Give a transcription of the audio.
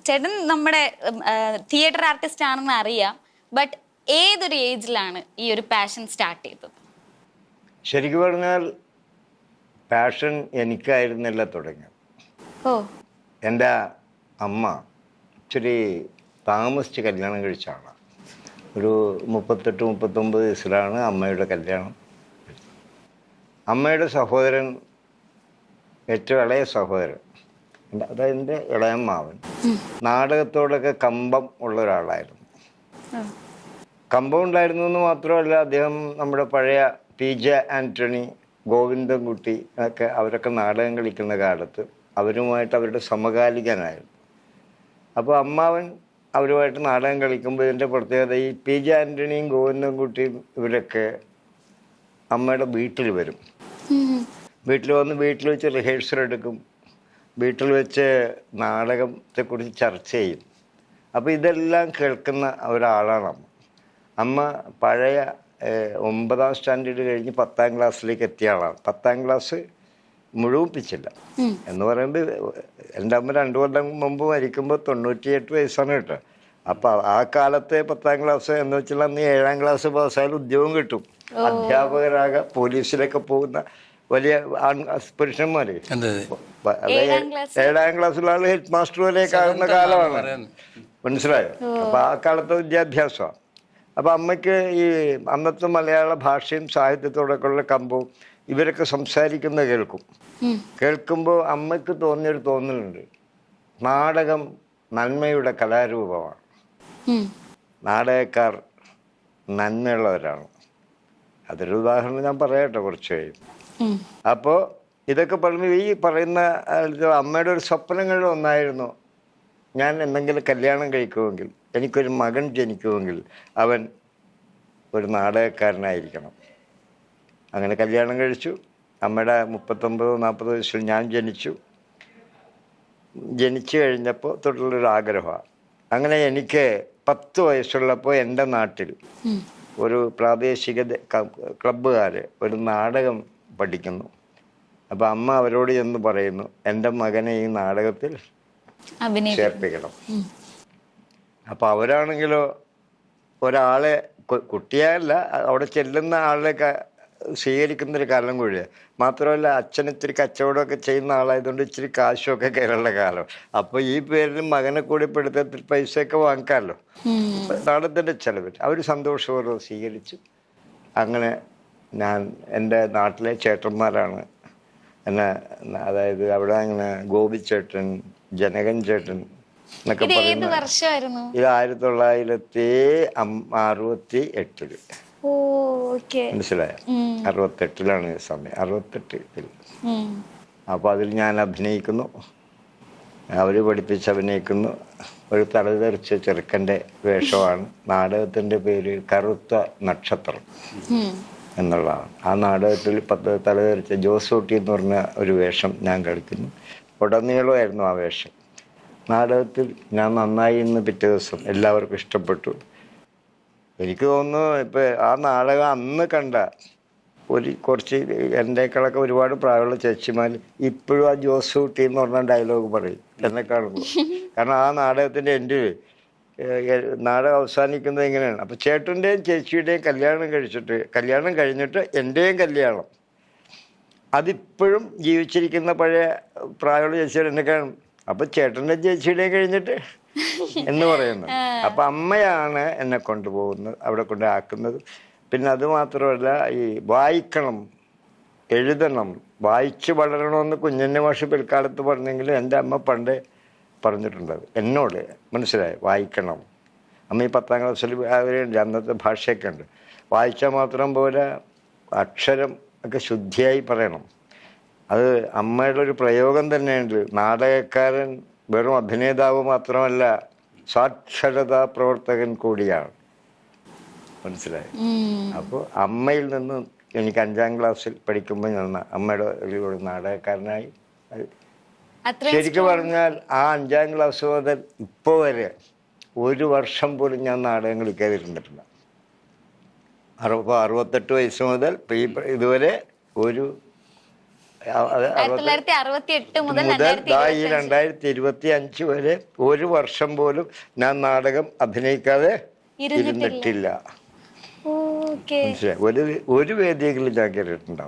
ചേട്ടൻ നമ്മുടെ theatre artist ആണെന്ന് അറിയാം. ബട്ട് ഏതൊരു ഏജിലാണ് ഈ ഒരു പാഷൻ സ്റ്റാർട്ട് ചെയ്തത്? ശരിക്കും പറഞ്ഞാൽ പാഷൻ എനിക്കായിരുന്നില്ല തുടങ്ങിയത്. ഓ, എൻ്റെ അമ്മ ഇച്ചിരി താമസിച്ച് കല്യാണം കഴിച്ചാണ്. ഒരു 38-39 വയസ്സിലാണ് അമ്മയുടെ കല്യാണം. അമ്മയുടെ സഹോദരൻ, ഏറ്റവും ഇളയ സഹോദരൻ, അതായത് എൻ്റെ ഇളയമ്മാവൻ, നാടകത്തോടൊക്കെ കമ്പം ഉള്ള ഒരാളായിരുന്നു. കമ്പം ഉണ്ടായിരുന്നു എന്ന് മാത്രമല്ല, അദ്ദേഹം നമ്മുടെ പഴയ PJ ആൻ്റണി, ഗോവിന്ദൻകുട്ടി ഒക്കെ അവരൊക്കെ നാടകം കളിക്കുന്ന കാലത്ത് അവരുമായിട്ട് അവരുടെ സമകാലികനായിരുന്നു. അപ്പോൾ അമ്മാവൻ അവരുമായിട്ട് നാടകം കളിക്കുമ്പോൾ ഇതിൻ്റെ പ്രത്യേകത, ഈ PJ ആൻ്റണിയും ഗോവിന്ദൻകുട്ടിയും ഇവരൊക്കെ അമ്മയുടെ വീട്ടിൽ വരും. വീട്ടിൽ വന്ന് വീട്ടിൽ വെച്ച് റിഹേഴ്സൽ എടുക്കും, വീട്ടിൽ വെച്ച് നാടകത്തെക്കുറിച്ച് ചർച്ച ചെയ്യും. അപ്പോൾ ഇതെല്ലാം കേൾക്കുന്ന ഒരാളാണ് അമ്മ. അമ്മ പഴയ 9ാം സ്റ്റാൻഡേർഡ് കഴിഞ്ഞ് 10ാം ക്ലാസ്സിലേക്ക് എത്തിയ ആളാണ്. 10ാം ക്ലാസ് മുഴുവിപ്പിച്ചില്ല എന്ന് പറയുമ്പോൾ എൻ്റെ അമ്മ 2 കൊല്ലം മുമ്പ് മരിക്കുമ്പോൾ 98 വയസ്സാണ് കേട്ടോ. അപ്പോൾ ആ കാലത്തെ 10ാം ക്ലാസ് എന്ന് വെച്ചാൽ അന്ന് 7ാം ക്ലാസ് പാസ്സായാലും ഉദ്യോഗം കിട്ടും. അധ്യാപകരാകെ പോലീസിലൊക്കെ പോകുന്ന വലിയ പുരുഷന്മാർ. അതായത് 7ാം ക്ലാസ്സിലുള്ള ആൾ ഹെഡ് മാസ്റ്റർ വരെയൊക്കെ ആകുന്ന കാലമാണ്, മനസ്സിലായോ? അപ്പോൾ ആ കാലത്തെ വിദ്യാഭ്യാസമാണ്. അപ്പോൾ അമ്മയ്ക്ക് ഈ അന്നത്തെ മലയാള ഭാഷയും സാഹിത്യത്തോടൊക്കെ ഉള്ള കമ്പവും ഇവരൊക്കെ സംസാരിക്കുന്നത് കേൾക്കുമ്പോൾ അമ്മയ്ക്ക് തോന്നിയൊരു തോന്നലുണ്ട്, നാടകം നന്മയുടെ കലാരൂപമാണ്, നാടകക്കാർ നന്മയുള്ളവരാണ്. അതൊരു ഉദാഹരണം ഞാൻ പറയട്ടെ കുറച്ച് കഴിയും. അപ്പോൾ ഇതൊക്കെ പറയുമ്പോൾ ഈ പറയുന്ന അമ്മയുടെ ഒരു സ്വപ്നങ്ങളിൽ ഒന്നായിരുന്നു, ഞാൻ എന്തെങ്കിലും കല്യാണം കഴിക്കുമെങ്കിൽ, എനിക്കൊരു മകൻ ജനിക്കുമെങ്കിൽ അവൻ ഒരു നാടകക്കാരനായിരിക്കണം. അങ്ങനെ കല്യാണം കഴിച്ചു. അമ്മയുടെ 39-40 വയസ്സിൽ ഞാൻ ജനിച്ചു കഴിഞ്ഞപ്പോൾ തൊട്ടുള്ളൊരു ആഗ്രഹമാണ്. അങ്ങനെ എനിക്ക് 10 വയസ്സുള്ളപ്പോൾ എൻ്റെ നാട്ടിൽ ഒരു പ്രാദേശിക ക്ലബ്ബുകാർ ഒരു നാടകം പഠിക്കുന്നു. അപ്പോൾ അമ്മ അവരോട് ചെന്ന് പറയുന്നു, എൻ്റെ മകനെ ഈ നാടകത്തിൽ ചേർപ്പിക്കണം. അപ്പോൾ അവരാണെങ്കിലോ ഒരാളെ, കുട്ടിയല്ല, അവിടെ ചെല്ലുന്ന ആളിലേക്ക് സ്വീകരിക്കുന്നൊരു കാലം കൂടിയാണ്. മാത്രമല്ല അച്ഛൻ ഇത്തിരി കച്ചവടമൊക്കെ ചെയ്യുന്ന ആളായതുകൊണ്ട് ഇച്ചിരി കാശുമൊക്കെ കയറുള്ള കാലം. അപ്പോൾ ഈ പേരിൽ മകനെ കൂടി പെടുത്തി പൈസയൊക്കെ വാങ്ങിക്കാമല്ലോ, നാടകത്തിൻ്റെ ചിലവിൽ. അവർ സന്തോഷപൂർവ്വം സ്വീകരിച്ചു. അങ്ങനെ ഞാൻ, എൻ്റെ നാട്ടിലെ ചേട്ടന്മാരാണ് എന്നെ, അതായത് അവിടെ അങ്ങനെ ഗോപിച്ചേട്ടൻ, ജനകൻ ചേട്ടൻ എന്നൊക്കെ പറയുന്നത്. ഇത് 1968 മനസ്സിലായോ? 68 ഈ സമയം, 68. അപ്പോൾ അതിൽ ഞാൻ അഭിനയിക്കുന്നു, അവർ പഠിപ്പിച്ച് അഭിനയിക്കുന്നു. ഒരു തലതെറിച്ച ചെറുക്കൻ്റെ വേഷമാണ്. നാടകത്തിൻ്റെ പേര് കറുത്ത നക്ഷത്രം എന്നുള്ളതാണ്. ആ നാടകത്തിൽ തലതെറിച്ച ജോസൂട്ടി എന്ന് പറഞ്ഞ ഒരു വേഷം ഞാൻ കളിക്കുന്നു. ഉടനീളമായിരുന്നു ആ വേഷം. നാടകത്തിൽ ഞാൻ നന്നായി എന്ന് പിറ്റേ ദിവസം എല്ലാവർക്കും ഇഷ്ടപ്പെട്ടു. എനിക്ക് തോന്നുന്നു ഇപ്പം ആ നാടകം അന്ന് കണ്ട കുറച്ച് എൻ്റെക്കാളൊക്കെ ഒരുപാട് പ്രായമുള്ള ചേച്ചിമാർ ഇപ്പോഴും ആ ജോസൂട്ടി എന്ന് പറഞ്ഞ ഡയലോഗ് പറയും എന്നെ കാണുമ്പോൾ. കാരണം ആ നാടകത്തിൻ്റെ എൻഡിൽ നാടകം അവസാനിക്കുന്നത് എങ്ങനെയാണ്. അപ്പോൾ ചേട്ടൻ്റെയും ചേച്ചിയുടെയും കല്യാണം കഴിഞ്ഞിട്ട് എൻ്റെയും കല്യാണം, അതിപ്പോഴും ജീവിച്ചിരിക്കുന്ന പഴയ പ്രായമുള്ള ചേച്ചിയുടെ എന്നെ കാണും. അപ്പം ചേട്ടൻ്റെ ചേച്ചിയുടെയും കഴിഞ്ഞിട്ട് എന്ന് പറയുന്നു. അപ്പം അമ്മയാണ് എന്നെ കൊണ്ടുപോകുന്നത്, അവിടെ കൊണ്ട് ആക്കുന്നത്. പിന്നെ അതുമാത്രമല്ല, ഈ വായിക്കണം, എഴുതണം, വായിച്ച് വളരണമെന്ന് കുഞ്ഞൻ്റെ മാഷ് പിൽക്കാലത്ത് പറഞ്ഞെങ്കിലും എൻ്റെ അമ്മ പണ്ടേ പറഞ്ഞിട്ടുണ്ട് എന്നോട്, മനസ്സിലായി, വായിക്കണം. അമ്മ ഈ 10ാം ക്ലാസ്സിൽ അവരുണ്ട്, അന്നത്തെ ഭാഷയൊക്കെ ഉണ്ട്. വായിച്ചാൽ മാത്രം പോലെ അക്ഷരം ഒക്കെ ശുദ്ധിയായി പറയണം. അത് അമ്മയുടെ ഒരു പ്രയോഗം തന്നെയുണ്ട്. നാടകക്കാരൻ വെറും അഭിനേതാവ് മാത്രമല്ല, സാക്ഷരതാ പ്രവർത്തകൻ കൂടിയാണ്, മനസ്സിലായി. അപ്പോൾ അമ്മയിൽ നിന്ന് എനിക്ക് 5ാം ക്ലാസ്സിൽ പഠിക്കുമ്പോൾ ഞാൻ അമ്മയുടെ ഒരു നാടകക്കാരനായി. ശരിക്കും പറഞ്ഞാൽ ആ 5ാം ക്ലാസ് മുതൽ ഇപ്പോൾ വരെ 1 വർഷം പോലും ഞാൻ നാടകം കളിക്കാതിരുന്നിട്ടില്ല. 68 വയസ്സ് മുതൽ ഇതുവരെ ഒരു 1968 മുതൽ ദാ ഈ 2025 വരെ ഒരു വർഷം പോലും ഞാൻ നാടകം അഭിനയിക്കാതെ ഇരുന്നിട്ടില്ല. ഓക്കെ. മനസ്സിലായി? ഒരു വേദിയെങ്കിലും ഞാൻ കയറിയിട്ടുണ്ടാവും.